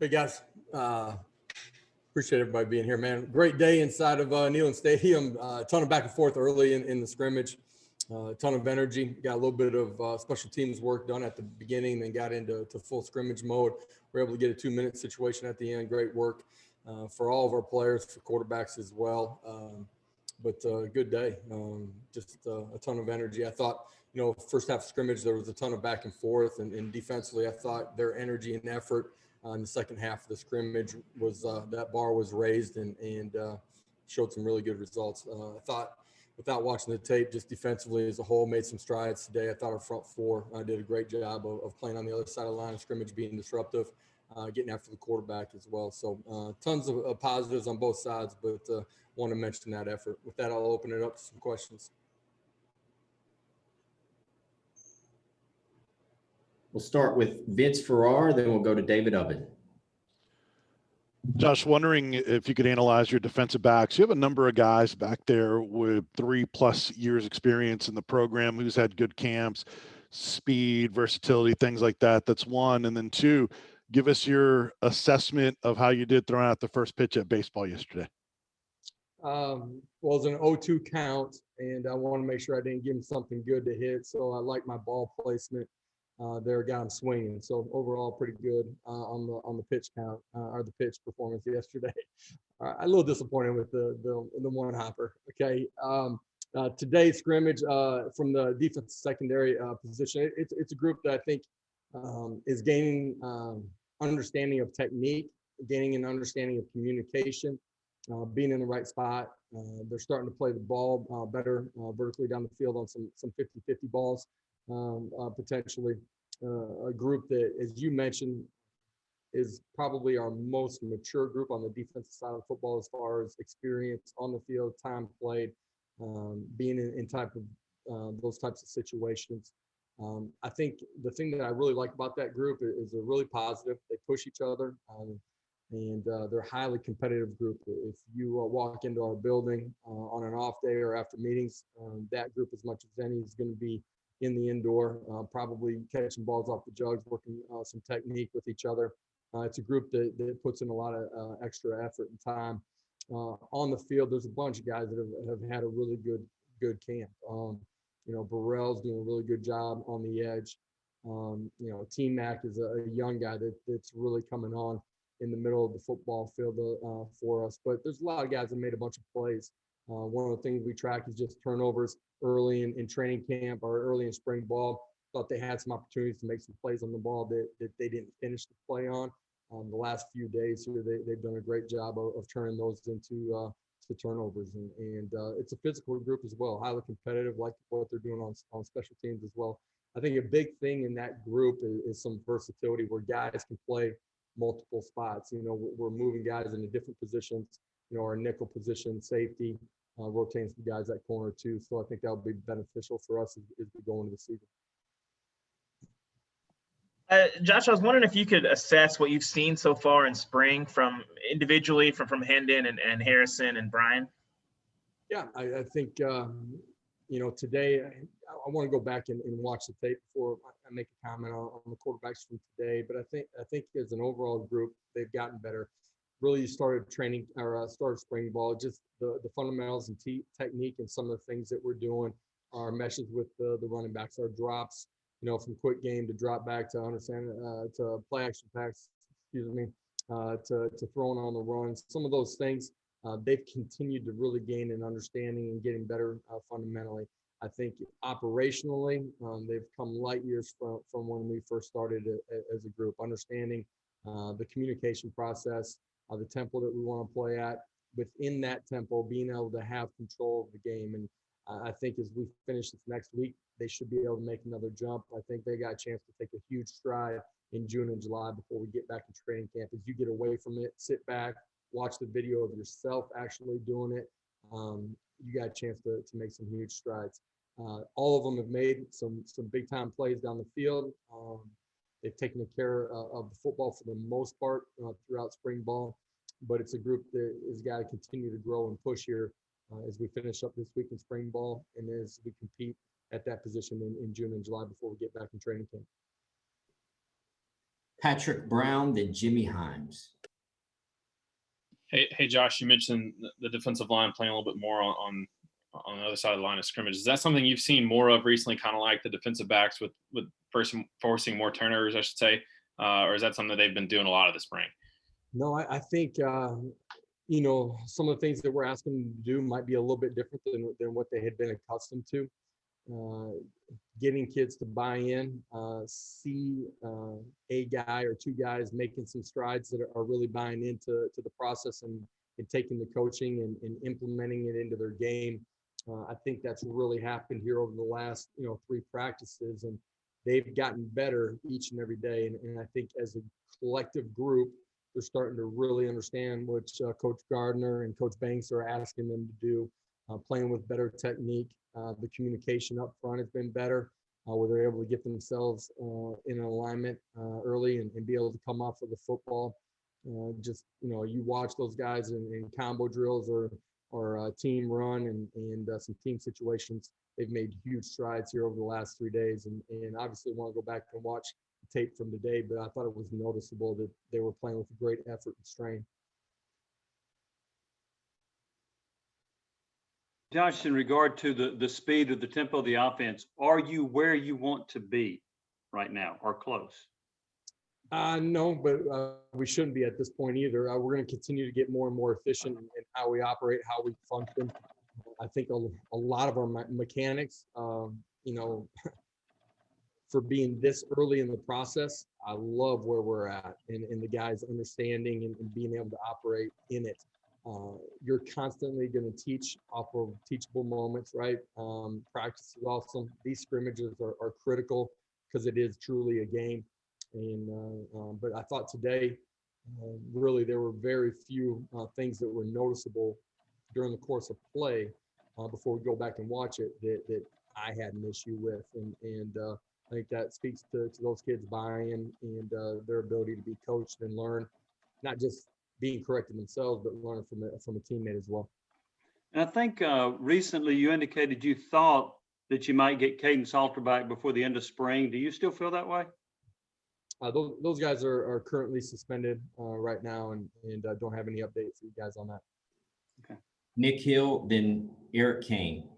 Hey guys, appreciate everybody being here, man. Great day inside of Neyland Stadium. A ton of back and forth early in the scrimmage. A ton of energy. Got a little bit of special teams work done at the beginning, then got into full scrimmage mode. We're able to get a 2-minute situation at the end. Great work for all of our players, for quarterbacks as well. But good day. Just a ton of energy. I thought, first half of scrimmage, there was a ton of back and forth, and defensively, I thought their energy and effort in the second half of the scrimmage was that bar was raised and showed some really good results. I thought, without watching the tape, just defensively as a whole, made some strides today. I thought our front four did a great job of playing on the other side of the line of scrimmage, being disruptive, getting after the quarterback as well. So tons of positives on both sides, but want to mention that effort. With that, I'll open it up to some questions. We'll start with Vince Farrar, then we'll go to David Oven. Josh, wondering if you could analyze your defensive backs. You have a number of guys back there with 3+ years experience in the program who's had good camps, speed, versatility, things like that. That's one. And then two, give us your assessment of how you did throwing out the first pitch at baseball yesterday. Well, it was an 0-2 count, and I want to make sure I didn't give him something good to hit. So I like my ball placement. There got him swinging. So overall, pretty good on the pitch count or the pitch performance yesterday. A little disappointed with the one hopper. Okay. Today's scrimmage from the defensive secondary position, it's a group that I think is gaining understanding of technique, gaining an understanding of communication, being in the right spot. They're starting to play the ball better vertically down the field on some 50-50 balls. Potentially a group that, as you mentioned, is probably our most mature group on the defensive side of football as far as experience on the field, time played, being in those types of situations. I think the thing that I really like about that group is they're really positive. They push each other, and they're a highly competitive group. If you walk into our building on an off day or after meetings, that group, as much as any, is going to be in the indoor, probably catching balls off the jugs, working some technique with each other. It's a group that puts in a lot of extra effort and time. On the field, there's a bunch of guys that have had a really good camp. Burrell's doing a really good job on the edge. T-Mac is a young guy that's really coming on in the middle of the football field for us. But there's a lot of guys that made a bunch of plays. One of the things we track is just turnovers early in training camp or early in spring ball. Thought they had some opportunities to make some plays on the ball that they didn't finish the play on. The last few days here, they've done a great job of turning those into turnovers. And it's a physical group as well, highly competitive, like what they're doing on special teams as well. I think a big thing in that group is some versatility where guys can play multiple spots. We're moving guys into different positions. Our nickel position, safety, rotating some guys at corner too. So I think that will be beneficial for us as we go into the season. Josh, I was wondering if you could assess what you've seen so far in spring from individually from Hendon and Harrison and Brian. Yeah, I think, today I want to go back and watch the tape before I make a comment on the quarterbacks from today. But I think as an overall group, they've gotten better. Really started training or started spring ball, just the fundamentals and technique and some of the things that we're doing, our meshes with the running backs, our drops, from quick game to drop back to understand, to play action packs, to throwing on the run. Some of those things, they've continued to really gain an understanding and getting better fundamentally. I think operationally, they've come light years from when we first started as a group, understanding the communication process, the tempo that we want to play at. Within that tempo, being able to have control of the game. And I think as we finish this next week, they should be able to make another jump. I think they got a chance to take a huge stride in June and July before we get back in training camp. As you get away from it, sit back, watch the video of yourself actually doing it, you got a chance to make some huge strides. All of them have made some big time plays down the field. They've taken care of the football for the most part throughout spring ball, but it's a group that has got to continue to grow and push here as we finish up this week in spring ball and as we compete at that position in June and July before we get back in training camp. Patrick Brown, then Jimmy Himes. Hey, Josh, you mentioned the defensive line playing a little bit more on the other side of the line of scrimmage. Is that something you've seen more of recently, kind of like the defensive backs with forcing more turnovers, I should say? Or is that something that they've been doing a lot of this spring? No, I think, you know, some of the things that we're asking them to do might be a little bit different than what they had been accustomed to. Getting kids to buy in, see a guy or two guys making some strides that are really buying into the process and taking the coaching and implementing it into their game. I think that's really happened here over the last, you know, 3 practices, and they've gotten better each and every day. And I think as a collective group, they're starting to really understand what Coach Gardner and Coach Banks are asking them to do, playing with better technique. The communication up front has been better, where they're able to get themselves in an alignment early and be able to come off of the football. Just, you know, you watch those guys in combo drills or team run and some team situations. They've made huge strides here over the last 3 days, and obviously want to go back and watch the tape from today, but I thought it was noticeable that they were playing with great effort and strain. Josh, in regard to the speed of the tempo of the offense, are you where you want to be right now or close? No, but we shouldn't be at this point either. We're going to continue to get more and more efficient in how we operate, how we function. I think a lot of our mechanics, you know, for being this early in the process, I love where we're at and the guys understanding and being able to operate in it. You're constantly going to teach off of teachable moments, right? Practice is awesome. These scrimmages are critical because it is truly a game. And but I thought today, really, there were very few things that were noticeable during the course of play before we go back and watch it that I had an issue with. And I think that speaks to those kids buying and their ability to be coached and learn, not just being corrected themselves, but learning from a teammate as well. And I think recently you indicated you thought that you might get Caden Salter back before the end of spring. Do you still feel that way? Those guys are currently suspended right now, and don't have any updates for you guys on that. Okay. Nick Hill, then Eric Kane.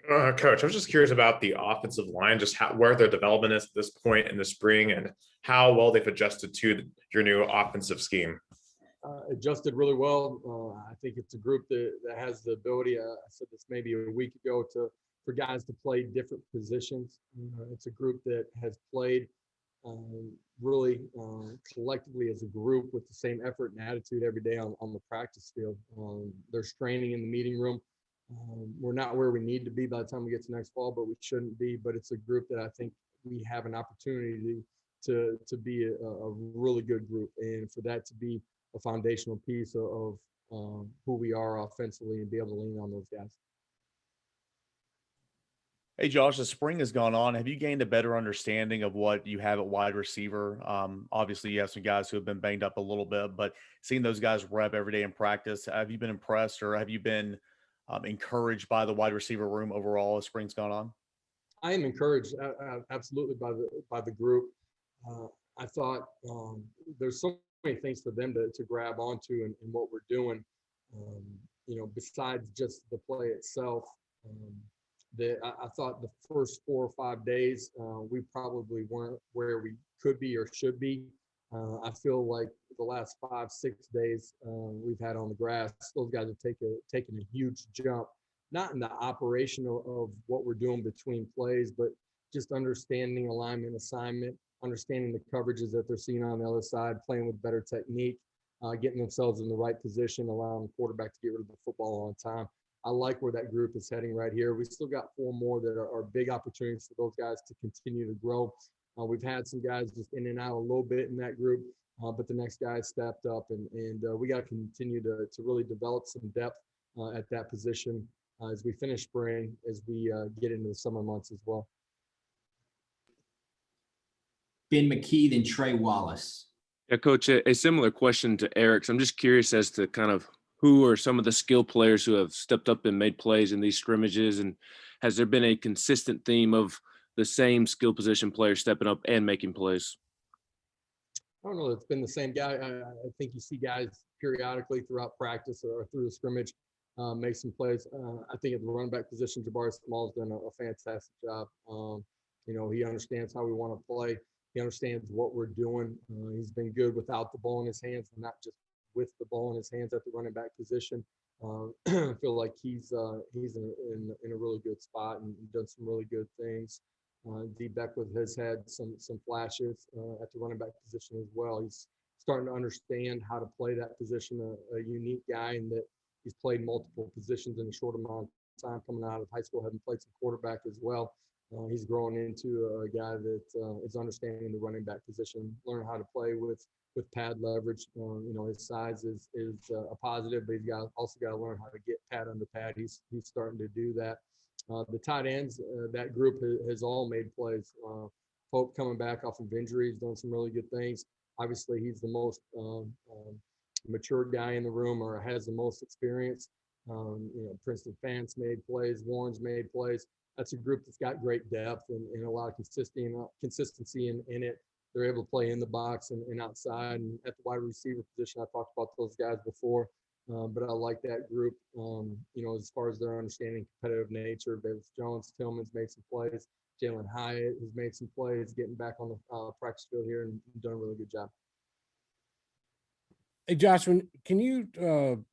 Coach, I was just curious about the offensive line, just where their development is at this point in the spring and how well they've adjusted to your new offensive scheme. Adjusted really well. I think it's a group that has the ability, I said this maybe a week ago, for guys to play different positions. It's a group that has played really collectively as a group with the same effort and attitude every day on the practice field. There's training in the meeting room. We're not where we need to be by the time we get to next fall, but we shouldn't be. But it's a group that I think we have an opportunity to be a really good group, and for that to be a foundational piece of who we are offensively and be able to lean on those guys. Hey, Josh, the spring has gone on. Have you gained a better understanding of what you have at wide receiver? Obviously, you have some guys who have been banged up a little bit, but seeing those guys rep every day in practice, have you been impressed or have you been encouraged by the wide receiver room overall as spring's gone on? I am encouraged absolutely by the group. I thought there's so many things for them to grab onto in what we're doing, you know, besides just the play itself. I thought the first 4 or 5 days, we probably weren't where we could be or should be. I feel like the last 5, 6 days we've had on the grass, those guys have taken a huge jump, not in the operation of what we're doing between plays, but just understanding alignment, assignment, understanding the coverages that they're seeing on the other side, playing with better technique, getting themselves in the right position, allowing the quarterback to get rid of the football on time. I like where that group is heading right here. We still got 4 more that are big opportunities for those guys to continue to grow. We've had some guys just in and out a little bit in that group, but the next guy stepped up, and we got to continue to really develop some depth at that position as we finish spring, as we get into the summer months as well. Ben McKee, then Trey Wallace. Yeah, Coach, a similar question to Eric's. I'm just curious as to kind of who are some of the skill players who have stepped up and made plays in these scrimmages, and has there been a consistent theme of the same skill position player stepping up and making plays? I don't know. It's been the same guy. I think you see guys periodically throughout practice or through the scrimmage make some plays. I think at the running back position, Jabari Small's done a fantastic job. He understands how we want to play. He understands what we're doing. He's been good without the ball in his hands, and not just with the ball in his hands at the running back position. I feel like he's in a really good spot and done some really good things. D. Beckwith has had some flashes at the running back position as well. He's starting to understand how to play that position, a unique guy in that he's played multiple positions in a short amount of time coming out of high school, having played some quarterback as well. He's growing into a guy that is understanding the running back position, learning how to play with pad leverage. His size is a positive, but he's also got to learn how to get pad under pad. He's starting to do that. The tight ends, that group has all made plays. Pope coming back off of injury, he's done some really good things. Obviously, he's the most mature guy in the room, or has the most experience. Princeton Fance made plays, Warren's made plays. That's a group that's got great depth and a lot of consistency in it. They're able to play in the box and outside and at the wide receiver position. I talked about those guys before, but I like that group. As far as their understanding competitive nature, Davis Jones, Tillman's made some plays. Jalen Hyatt has made some plays, getting back on the practice field here and done a really good job. Hey, Josh, can you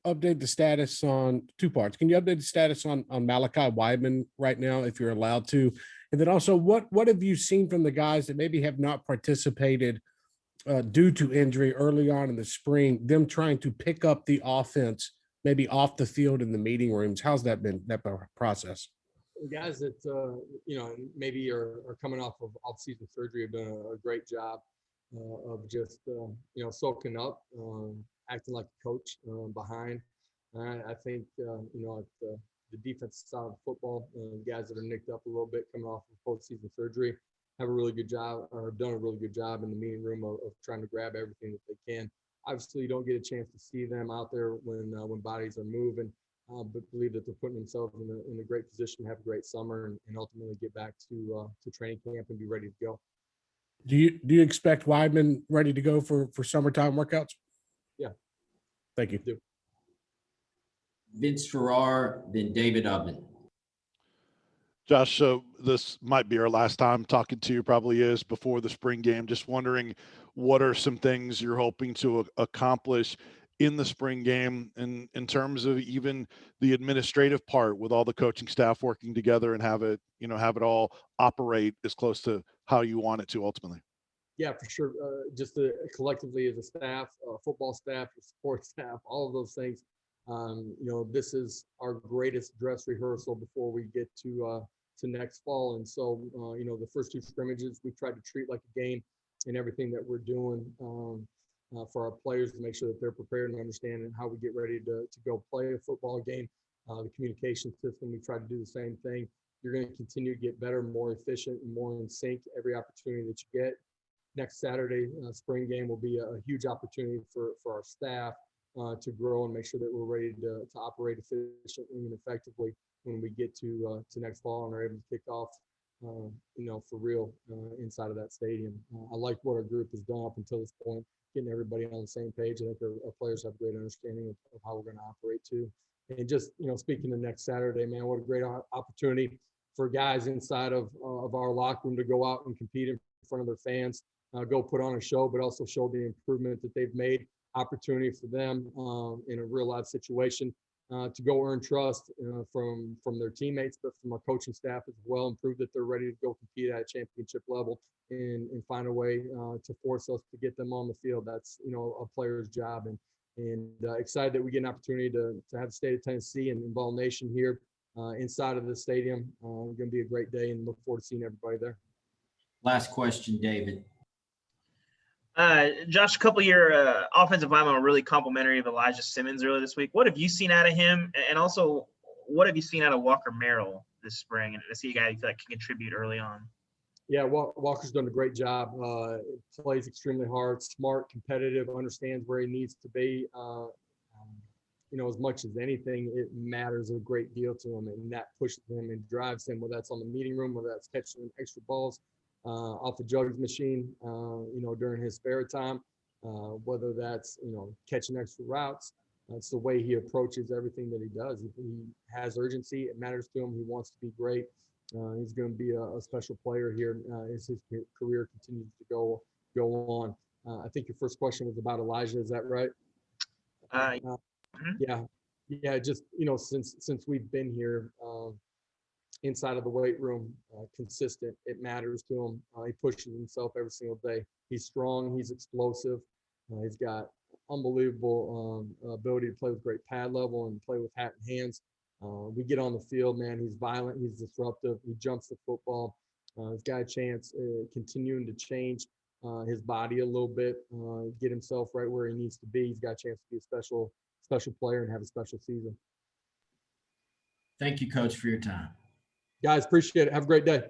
update the status on two parts? Can you update the status on Malachi Weidman right now, if you're allowed to? And then also, what have you seen from the guys that maybe have not participated due to injury early on in the spring, them trying to pick up the offense, maybe off the field in the meeting rooms? How's that been, that process? The guys that, maybe are coming off of off-season surgery have done a great job of just, soaking up, acting like a coach behind. I think, at the defensive side of football, guys that are nicked up a little bit coming off of post-season surgery have a really good job, or have done a really good job in the meeting room of trying to grab everything that they can. Obviously, you don't get a chance to see them out there when bodies are moving, but believe that they're putting themselves in a great position to have a great summer and ultimately get back to training camp and be ready to go. Do you expect Weidman ready to go for summertime workouts? Yeah. Thank you. Vince Farrar, then David Ubman. Josh, so this might be our last time talking to you, probably is, before the spring game. Just wondering, what are some things you're hoping to accomplish in the spring game, and in terms of even the administrative part, with all the coaching staff working together and have it all operate as close to how you want it to ultimately? Yeah, for sure. Just collectively as a staff, football staff, support staff, all of those things. This is our greatest dress rehearsal before we get to next fall. And so, the first two scrimmages, we tried to treat like a game in everything that we're doing for our players, to make sure that they're prepared and understanding how we get ready to go play a football game. The communication system, we try to do the same thing. You're going to continue to get better, more efficient, and more in sync every opportunity that you get. Next Saturday, spring game will be a huge opportunity for our staff to grow and make sure that we're ready to operate efficiently and effectively when we get to next fall and are able to kick off, for real inside of that stadium. I like what our group has done up until this point, getting everybody on the same page. I think our players have a great understanding of how we're going to operate too. And just, speaking of next Saturday, man, what a great opportunity for guys inside of our locker room to go out and compete in front of their fans, go put on a show, but also show the improvement that they've made. Opportunity for them in a real life situation to go earn trust from their teammates, but from our coaching staff as well, and prove that they're ready to go compete at a championship level and find a way to force us to get them on the field. That's, a player's job, and excited that we get an opportunity to have the state of Tennessee and Vol Nation here inside of the stadium. It's going to be a great day, and look forward to seeing everybody there. Last question, David. Josh, a couple of your offensive linemen were really complimentary of Elijah Simmons earlier this week. What have you seen out of him? And also, what have you seen out of Walker Merrill this spring? And to see a guy you feel like can contribute early on. Yeah, Walker's done a great job. Plays extremely hard, smart, competitive, understands where he needs to be. as much as anything, it matters a great deal to him, and that pushes him and drives him, whether that's on the meeting room, whether that's catching extra balls off the jugs machine, during his spare time, whether that's, catching extra routes. That's the way he approaches everything that he does. He has urgency. It matters to him. He wants to be great. He's going to be a special player here as his career continues to go on. I think your first question was about Elijah. Is that right? Yeah. Just since we've been here inside of the weight room, consistent. It matters to him. He pushes himself every single day. He's strong. He's explosive. He's got unbelievable ability to play with great pad level and play with hat and hands. We get on the field, man. He's violent. He's disruptive. He jumps the football. He's got a chance continuing to change his body a little bit, get himself right where he needs to be. He's got a chance to be a special player and have a special season. Thank you, Coach, for your time. Guys, appreciate it. Have a great day.